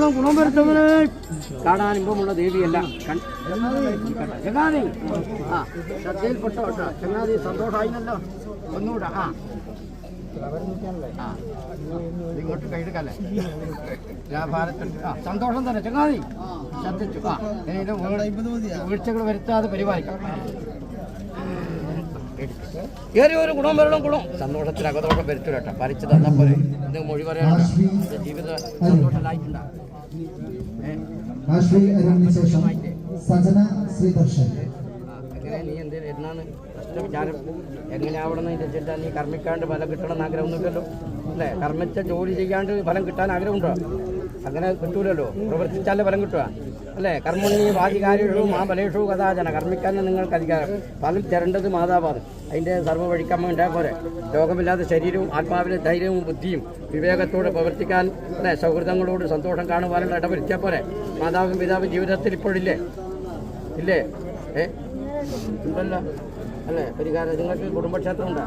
വേണം ഗുണം വരുത്തവനെ കാണാൻ ഇമ്പമുള്ള ദേവിയല്ല ചങ്ങാതി. ആ ശ്രദ്ധയിൽപ്പെട്ടോ കേട്ടോ ചങ്ങാതി, സന്തോഷമായില്ലല്ലോ. ഒന്നുകൂടെ ഇങ്ങോട്ട് കൈയെടുക്കല്ലേ വ്യാപാരത്തിൽ സന്തോഷം തന്നെ ചങ്ങാതി. ശ്രദ്ധിച്ചു. വീഴ്ചകൾ വരുത്താതെ പരിപാലിക്കാം. ഏറെ ഒരു ഗുണം വരണം. ഗുണം സന്തോഷത്തിൽ അകതോഷം വരുത്തു കേട്ടോ. ഭരിച്ചു തന്നപ്പോൾ എന്തെങ്കിലും മൊഴി പറയാനുണ്ടോ? ജീവിത സന്തോഷമായിട്ടുണ്ടോ? എങ്ങനെ നീ എന്തേലും എന്നാണ് വിചാരം? എങ്ങനെയാവണമെന്ന് വെച്ചിട്ടാ നീ കർമ്മിക്കാണ്ട് ഫലം കിട്ടണമെന്ന് ആഗ്രഹമൊന്നുമില്ലല്ലോ അല്ലേ? കർമ്മിച്ച ജോലി ചെയ്യാണ്ട് ഫലം കിട്ടാൻ ആഗ്രഹമുണ്ടോ? അങ്ങനെ കിട്ടൂലല്ലോ. പ്രവർത്തിച്ചാലേ ഫലം കിട്ടുക അല്ലേ? കർമ്മണി വാചികാര്യവും ആ ബലേഷവും കഥാചന കർമ്മിക്കാൻ നിങ്ങൾക്ക് അധികാരം. ഫലം തരേണ്ടത് മാതാപാദം. അതിൻ്റെ സർവ്വ വഴിക്കമ്മ ഉണ്ടായ പോലെ രോഗമില്ലാത്ത ശരീരവും ആത്മാവിലെ ധൈര്യവും ബുദ്ധിയും വിവേകത്തോടെ പ്രവർത്തിക്കാൻ അല്ലേ? സൗഹൃദങ്ങളോട് സന്തോഷം കാണുവാനുള്ള ഇടവരുത്തിയാൽ പോലെ മാതാവും പിതാവും ജീവിതത്തിൽ ഇപ്പോഴില്ലേ? ഇല്ലേ? ഉണ്ടല്ലോ അല്ലേ? പരിഹാരം നിങ്ങൾക്ക് കുടുംബക്ഷേത്രം ഉണ്ടോ?